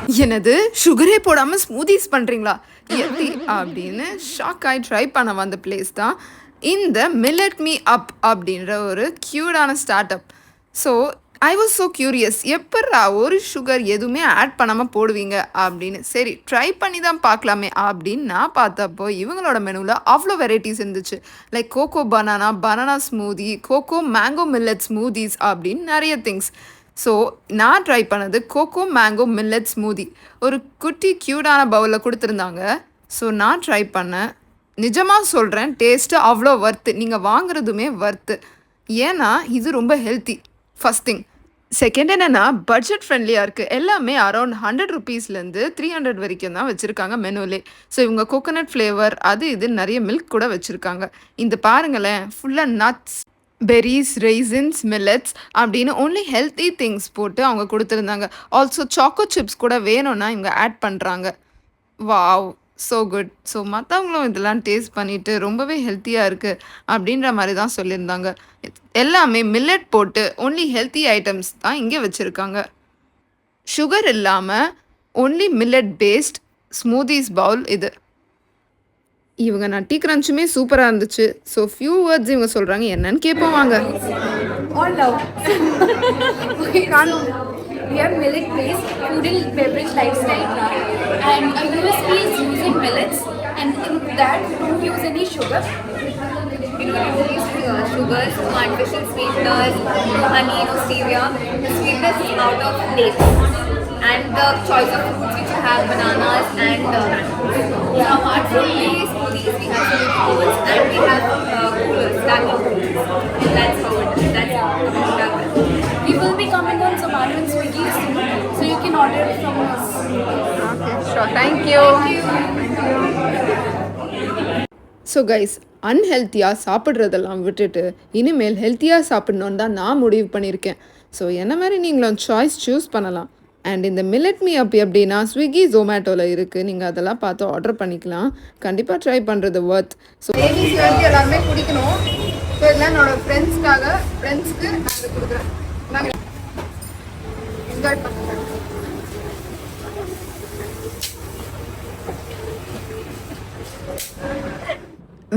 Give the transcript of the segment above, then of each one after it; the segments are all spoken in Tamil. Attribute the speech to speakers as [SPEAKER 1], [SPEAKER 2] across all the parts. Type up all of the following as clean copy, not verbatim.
[SPEAKER 1] என்னது சுகரே போடாமல் ஸ்மூதிஸ் பண்ணுறீங்களா எப்படி அப்படின்னு ஷாக் ஆகி ட்ரை பண்ண வந்த பிளேஸ் தான் இந்த மில்லட் மீ அப் அப்படின்ற ஒரு க்யூடான startup. So I was so curious, எப்பட்றா ஒரு சுகர் எதுவுமே ஆட் பண்ணாமல் போடுவீங்க அப்படின்னு. சரி ட்ரை பண்ணி தான் பார்க்கலாமே அப்படின்னு நான் பார்த்தப்போ இவங்களோட மெனுவில் அவ்வளோ வெரைட்டிஸ் இருந்துச்சு. Like coco banana smoothie, coco mango millet smoothies அப்படின்னு நிறைய திங்ஸ். ஸோ நான் ட்ரை பண்ணது கோகோ மேங்கோ மில்லட் ஸ்மூதி. ஒரு குட்டி க்யூட்டான பவுலில் கொடுத்துருந்தாங்க. ஸோ நான் ட்ரை பண்ணேன். நிஜமாக சொல்கிறேன், டேஸ்ட்டு அவ்வளோ வர்த்து. நீங்கள் வாங்குறதுமே வர்த்து. ஏன்னா இது ரொம்ப ஹெல்த்தி ஃபஸ்ட் திங். செகண்ட் என்னென்னா பட்ஜெட் ஃப்ரெண்ட்லியாக இருக்குது. எல்லாமே அரௌண்ட் 100 ருபீஸ்லேருந்து 300 வரைக்கும் தான் வச்சுருக்காங்க மெனுலே. ஸோ இவங்க கோகோனட் ஃப்ளேவர் அது இது நிறைய மில்க் கூட வச்சுருக்காங்க. இந்த பாருங்களேன், ஃபுல்லாக நட்ஸ், பெரிஸ், ரெய்சின்ஸ், மில்லட்ஸ் அப்படின்னு ஒன்லி ஹெல்த்தி திங்ஸ் போட்டு அவங்க கொடுத்துருந்தாங்க. ஆல்சோ சாக்கோ சிப்ஸ் கூட வேணும்னா இவங்க ஆட் பண்ணுறாங்க. Wow, so good. ஸோ மற்றவங்களும் இதெல்லாம் டேஸ்ட் பண்ணிவிட்டு ரொம்பவே ஹெல்த்தியாக இருக்குது அப்படின்ற மாதிரி தான் சொல்லியிருந்தாங்க. எல்லாமே மில்லட் போட்டு ஒன்லி ஹெல்த்தி ஐட்டம்ஸ் தான் இங்கே வச்சுருக்காங்க. சுகர் இல்லாமல் only millet based smoothies bowl இது. இவங்க நட்டி கிரன்ச்சுமே சூப்பராக இருந்துச்சு. ஸோ ஃபியூ வேர்ட்ஸ் இவங்க சொல்கிறாங்க, என்னன்னு கேட்போம் வாங்க.
[SPEAKER 2] All love. We have millet-based food and beverage lifestyle brand, and our USP is using millets, and in that we don't use any sugar. We don't use sugars, artificial sweeteners, honey, no stevia. The sweetness is out of dates. And the choice of fruits which you have bananas and some are fruit-based smoothies. We have swimming pools and we have coolers, backup coolers. And that's how it is. That's how it happens. We will be coming on Zomato and Swiggy soon, so you can order it from us.
[SPEAKER 1] Okay, sure. Thank you. So guys, அன்ஹெல்த்தியாக சாப்பிட்றதெல்லாம் விட்டுட்டு இனிமேல் ஹெல்த்தியாக சாப்பிட்ணுன்னு தான் நான் முடிவு பண்ணியிருக்கேன். ஸோ என்ன மாதிரி நீங்களும் சாய்ஸ் சூஸ் பண்ணலாம். அண்ட் இந்த மில்லட் மீ அப் எப்படின்னா ஸ்விக்கி ஜொமேட்டோவில் இருக்குது. நீங்கள் அதெல்லாம் பார்த்து ஆர்டர் பண்ணிக்கலாம். கண்டிப்பாக ட்ரை பண்ணுறது ஒர்த். ஸோ பேபிஸ் வந்து எல்லாருமே குடிக்கணும். ஸோ இதெல்லாம் என்னோடய ஃப்ரெண்ட்ஸ்க்கு நான் இதை கொடுக்குறேன். நாங்கள் என்ஜாய் பண்ணுறேன்.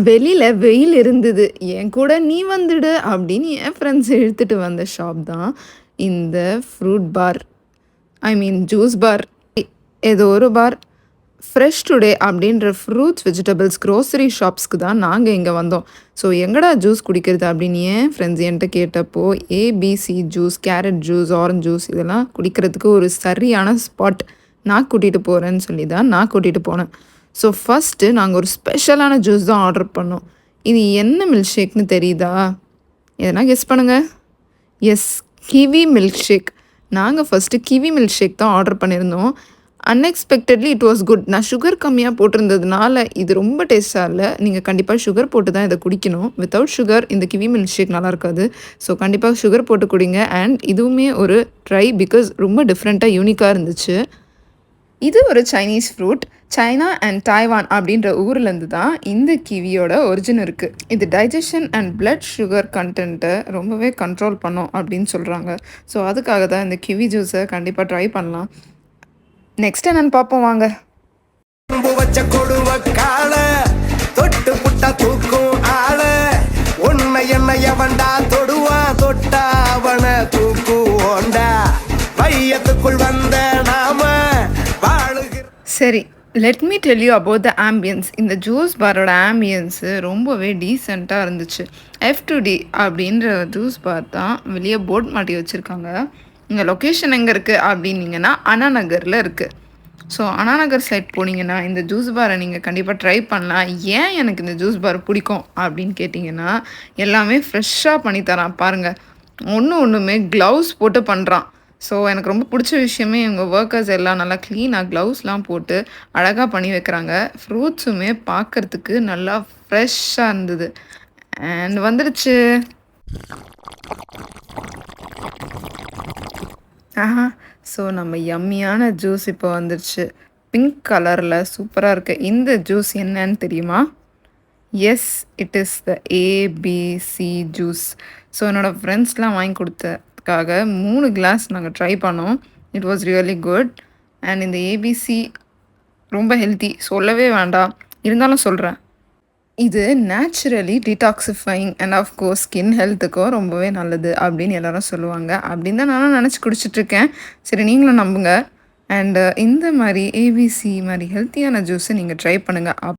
[SPEAKER 1] வெளியில் வெயில் இருந்தது, என் கூட நீ வந்துடு அப்படின்னு என் ஃப்ரெண்ட்ஸ் இழுத்துட்டு வந்த ஷாப் தான் இந்த ஃப்ரூட் பார், ஜூஸ் பார். ஏதோ ஒரு பார். ஃப்ரெஷ் டுடே அப்படின்ற ஃப்ரூட்ஸ் வெஜிடபிள்ஸ் க்ரோசரி ஷாப்ஸ்க்கு தான் நாங்கள் இங்கே வந்தோம். ஸோ எங்கடா ஜூஸ் குடிக்கிறது அப்படின்னு என் ஃப்ரெண்ட்ஸ் என்கிட்ட கேட்டப்போ ABC juice, carrot juice, orange juice இதெல்லாம் குடிக்கிறதுக்கு ஒரு சரியான ஸ்பாட் நான் கூட்டிகிட்டு போகிறேன்னு சொல்லி தான் நான் கூட்டிகிட்டு போனேன். ஸோ ஃபஸ்ட்டு நாங்கள் ஒரு ஸ்பெஷலான ஜூஸ் தான் ஆர்டர் பண்ணோம். இது என்ன மில்க் ஷேக்னு தெரியுதா? எதனா கெஸ் பண்ணுங்கள். Yes, kiwi milkshake. நாங்கள் ஃபஸ்ட்டு கிவி மில்க் ஷேக் தான் ஆர்டர் பண்ணியிருந்தோம். Unexpectedly it was good. நான் சுகர் கம்மியாக போட்டிருந்ததுனால இது ரொம்ப டேஸ்ட்டாக இல்லை. நீங்கள் கண்டிப்பாக சுகர் போட்டு தான் இதை குடிக்கணும். வித்தவுட் சுகர் இந்த கிவி மில்க் ஷேக் நல்லா இருக்காது. ஸோ கண்டிப்பாக சுகர் போட்டு குடிங்க. அண்ட் இதுவுமே ஒரு ட்ரை, பிகாஸ் ரொம்ப டிஃப்ரெண்ட்டாக யூனிக்காக இருந்துச்சு. இது ஒரு Chinese fruit. China and Taiwan அப்படின்ற ஊர்லேருந்து தான் இந்த கிவியோட ஒரிஜின் இருக்குது. இது டைஜஷன் அண்ட் பிளட் சுகர் கண்டென்ட்டை ரொம்பவே கண்ட்ரோல் பண்ணோம் அப்படின்னு சொல்கிறாங்க. ஸோ அதுக்காக தான் இந்த கிவி ஜூஸை கண்டிப்பாக ட்ரை பண்ணலாம். நெக்ஸ்ட் என்னன்னு பார்ப்போம் வாங்க. தொட்டு புட்டா தூக்கும் ஆள உன்னை என்ன எவன்டா தொடுவான், தொட்டா அவன தூக்குவோண்டா பையத்துக்குள் வந்த நாம வாழுகிற. சரி, let me tell you about the ambience. இந்த ஜூஸ் பாரோட ஆம்பியன்ஸு ரொம்பவே டீசெண்டாக இருந்துச்சு. F2D அப்படின்ற ஜூஸ் பார் தான் வெளியே போர்ட் மாட்டி வச்சுருக்காங்க. இங்கே லொக்கேஷன் எங்கே இருக்குது அப்படின்னீங்கன்னா அண்ணாநகரில் இருக்குது. ஸோ அண்ணாநகர் சைட் போனீங்கன்னா இந்த ஜூஸ் பாரை நீங்கள் கண்டிப்பாக ட்ரை பண்ணலாம். ஏன் எனக்கு இந்த ஜூஸ் பார் பிடிக்கும் அப்படின்னு கேட்டிங்கன்னா, எல்லாமே ஃப்ரெஷ்ஷாக பண்ணி தரான் பாருங்கள். ஒன்றுமே க்ளவுஸ் போட்டு பண்ணுறான். ஸோ எனக்கு ரொம்ப பிடிச்ச விஷயமே இவங்க ஒர்க்கர்ஸ் எல்லாம் நல்லா க்ளீனாக க்ளவுஸ்லாம் போட்டு அழகாக பண்ணி வைக்கிறாங்க. ஃப்ரூட்ஸுமே பார்க்குறதுக்கு நல்லா ஃப்ரெஷ்ஷாக இருந்தது. அண்ட் வந்துடுச்சு. ஸோ நம்ம யம்மியான ஜூஸ் இப்போ வந்துடுச்சு. பிங்க் கலரில் சூப்பராக இருக்குது. இந்த ஜூஸ் என்னன்னு தெரியுமா? Yes, it is the ABC juice. So என்னோடய ஃப்ரெண்ட்ஸ்லாம் வாங்கி கொடுத்ததுக்காக 3 கிளாஸ் நாங்கள் ட்ரை பண்ணோம். It was really good. And இந்த ஏபிசி ரொம்ப ஹெல்த்தி, சொல்லவே வேண்டாம். இருந்தாலும் சொல்கிறேன். இது naturally detoxifying and of course skin ஹெல்த்துக்கும் ரொம்பவே நல்லது அப்படின்னு எல்லாரும் சொல்லுவாங்க. அப்படின்னு தான் நானும் நினச்சி குடிச்சிட்ருக்கேன். சரி, நீங்களும் நம்புங்க. அண்டு இந்த மாதிரி ஏபிசி மாதிரி ஹெல்த்தியான ஜூஸை நீங்கள் ட்ரை பண்ணுங்கள்.